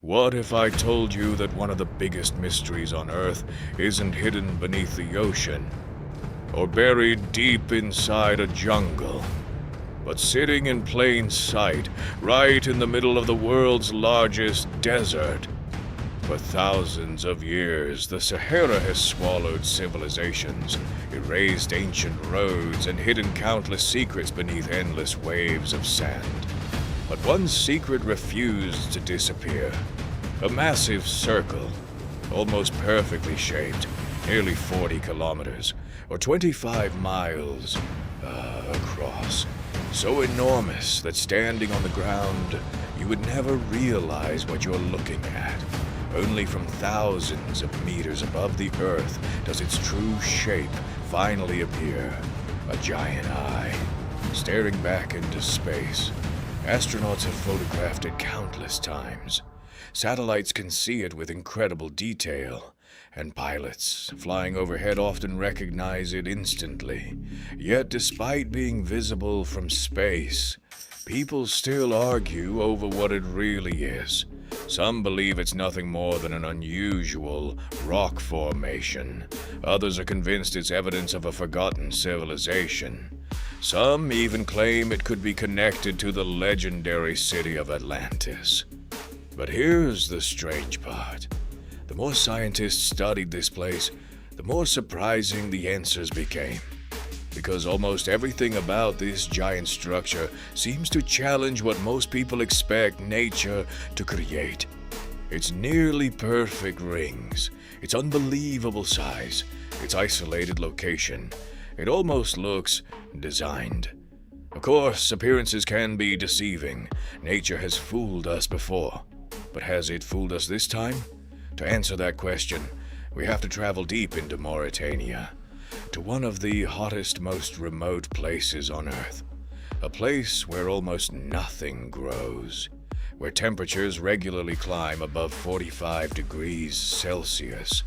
What if I told you that one of the biggest mysteries on Earth isn't hidden beneath the ocean, or buried deep inside a jungle, but sitting in plain sight, right in the middle of the world's largest desert? For thousands of years, the Sahara has swallowed civilizations, erased ancient roads, and hidden countless secrets beneath endless waves of sand. But one secret refused to disappear. A massive circle, almost perfectly shaped, nearly 40 kilometers, or 25 miles across. So enormous that standing on the ground, you would never realize what you're looking at. Only from thousands of meters above the Earth does its true shape finally appear. A giant eye, staring back into space. Astronauts have photographed it countless times. Satellites can see it with incredible detail, and pilots flying overhead often recognize it instantly. Yet despite being visible from space, people still argue over what it really is. Some believe it's nothing more than an unusual rock formation. Others are convinced it's evidence of a forgotten civilization. Some even claim it could be connected to the legendary city of Atlantis. But here's the strange part. The more scientists studied this place, the more surprising the answers became. Because almost everything about this giant structure seems to challenge what most people expect nature to create. Its nearly perfect rings, its unbelievable size, its isolated location. It almost looks designed. Of course, appearances can be deceiving. Nature has fooled us before. But has it fooled us this time? To answer that question, we have to travel deep into Mauritania, to one of the hottest, most remote places on Earth. A place where almost nothing grows, where temperatures regularly climb above 45 degrees Celsius,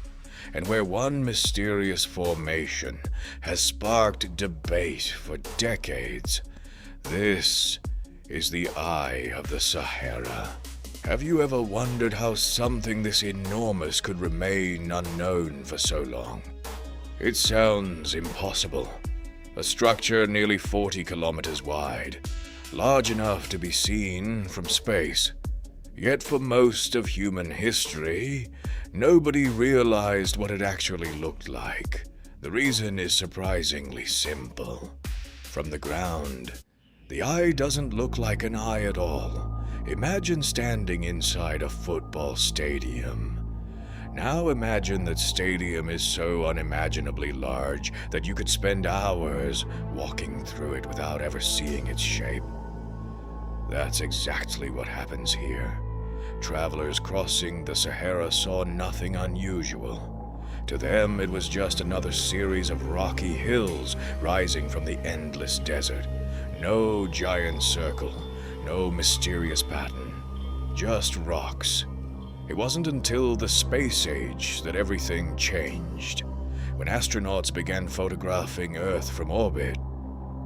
and where one mysterious formation has sparked debate for decades. This is the Eye of the Sahara. Have you ever wondered how something this enormous could remain unknown for so long? It sounds impossible. A structure nearly 40 kilometers wide, large enough to be seen from space. Yet for most of human history, nobody realized what it actually looked like. The reason is surprisingly simple. From the ground, the eye doesn't look like an eye at all. Imagine standing inside a football stadium. Now imagine that stadium is so unimaginably large that you could spend hours walking through it without ever seeing its shape. That's exactly what happens here. Travelers crossing the Sahara saw nothing unusual. To them, it was just another series of rocky hills rising from the endless desert. No giant circle, no mysterious pattern, just rocks. It wasn't until the space age that everything changed. When astronauts began photographing Earth from orbit,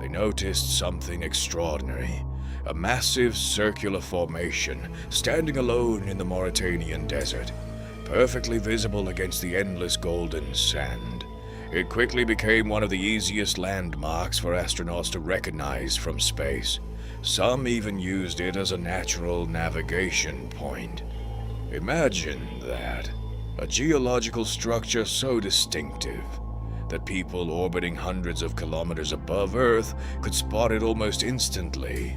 they noticed something extraordinary. A massive circular formation standing alone in the Mauritanian desert, perfectly visible against the endless golden sand. It quickly became one of the easiest landmarks for astronauts to recognize from space. Some even used it as a natural navigation point. Imagine that. A geological structure so distinctive that people orbiting hundreds of kilometers above Earth could spot it almost instantly,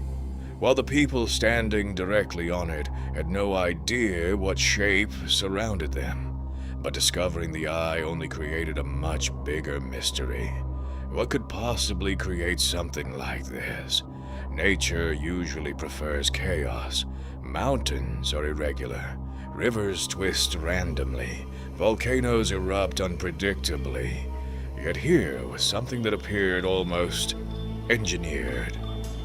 while the people standing directly on it had no idea what shape surrounded them. But discovering the eye only created a much bigger mystery. What could possibly create something like this? Nature usually prefers chaos. Mountains are irregular. Rivers twist randomly. Volcanoes erupt unpredictably. Yet here was something that appeared almost engineered.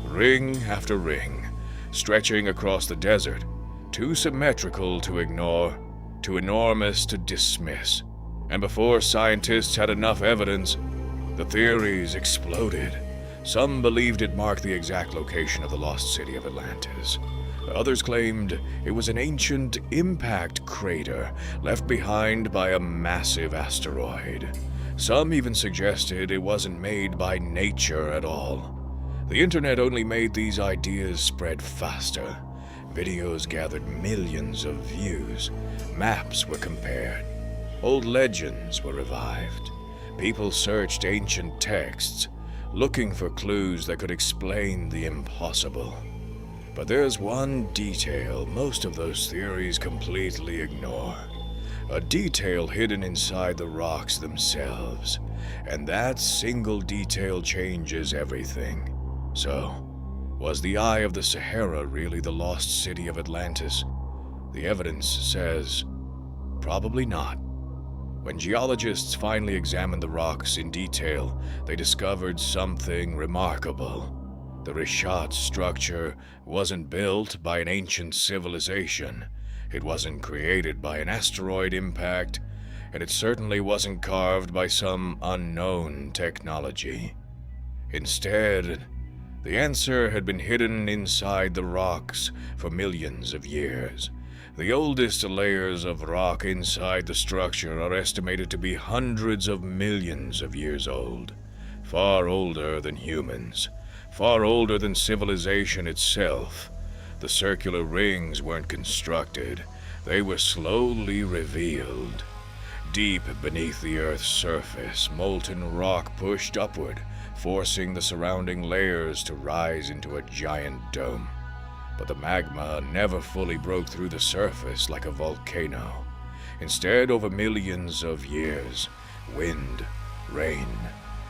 Ring after ring, stretching across the desert, too symmetrical to ignore, too enormous to dismiss. And before scientists had enough evidence, the theories exploded. Some believed it marked the exact location of the lost city of Atlantis. Others claimed it was an ancient impact crater left behind by a massive asteroid. Some even suggested it wasn't made by nature at all. The internet only made these ideas spread faster. Videos gathered millions of views. Maps were compared. Old legends were revived. People searched ancient texts, looking for clues that could explain the impossible. But there's one detail most of those theories completely ignore. A detail hidden inside the rocks themselves. And that single detail changes everything. So, was the Eye of the Sahara really the lost city of Atlantis? The evidence says, probably not. When geologists finally examined the rocks in detail, they discovered something remarkable. The Richat Structure wasn't built by an ancient civilization. It wasn't created by an asteroid impact, and it certainly wasn't carved by some unknown technology. Instead, the answer had been hidden inside the rocks for millions of years. The oldest layers of rock inside the structure are estimated to be hundreds of millions of years old, far older than humans, far older than civilization itself. The circular rings weren't constructed, they were slowly revealed. Deep beneath the Earth's surface, molten rock pushed upward, forcing the surrounding layers to rise into a giant dome. But the magma never fully broke through the surface like a volcano. Instead, over millions of years, wind, rain,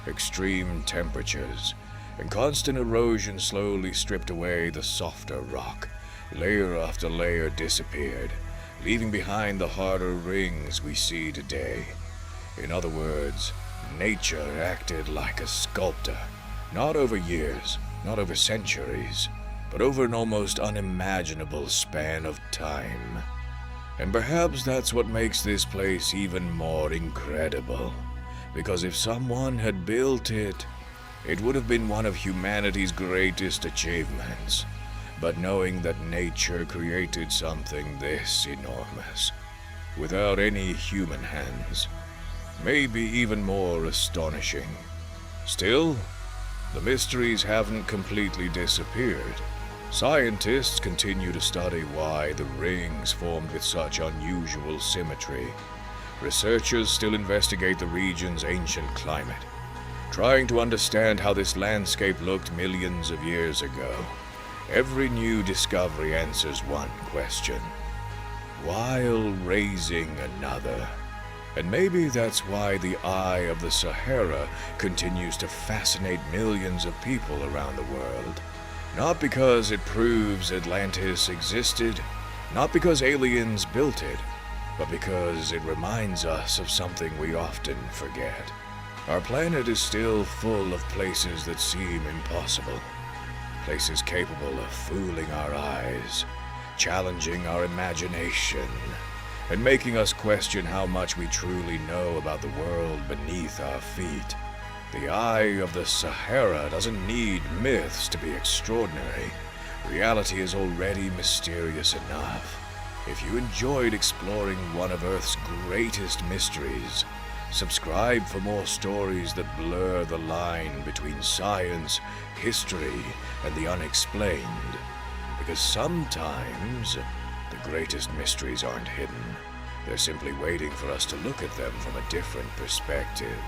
extreme temperatures, and constant erosion slowly stripped away the softer rock. Layer after layer disappeared, leaving behind the harder rings we see today. In other words, nature acted like a sculptor, not over years, not over centuries, but over an almost unimaginable span of time. And perhaps that's what makes this place even more incredible. Because if someone had built it, it would have been one of humanity's greatest achievements. But knowing that nature created something this enormous, without any human hands, may be even more astonishing. Still, the mysteries haven't completely disappeared. Scientists continue to study why the rings formed with such unusual symmetry. Researchers still investigate the region's ancient climate, trying to understand how this landscape looked millions of years ago. Every new discovery answers one question, while raising another. And maybe that's why the Eye of the Sahara continues to fascinate millions of people around the world. Not because it proves Atlantis existed, not because aliens built it, but because it reminds us of something we often forget. Our planet is still full of places that seem impossible, places capable of fooling our eyes, challenging our imagination, and making us question how much we truly know about the world beneath our feet. The Eye of the Sahara doesn't need myths to be extraordinary. Reality is already mysterious enough. If you enjoyed exploring one of Earth's greatest mysteries, subscribe for more stories that blur the line between science, history, and the unexplained. Because sometimes, the greatest mysteries aren't hidden. They're simply waiting for us to look at them from a different perspective.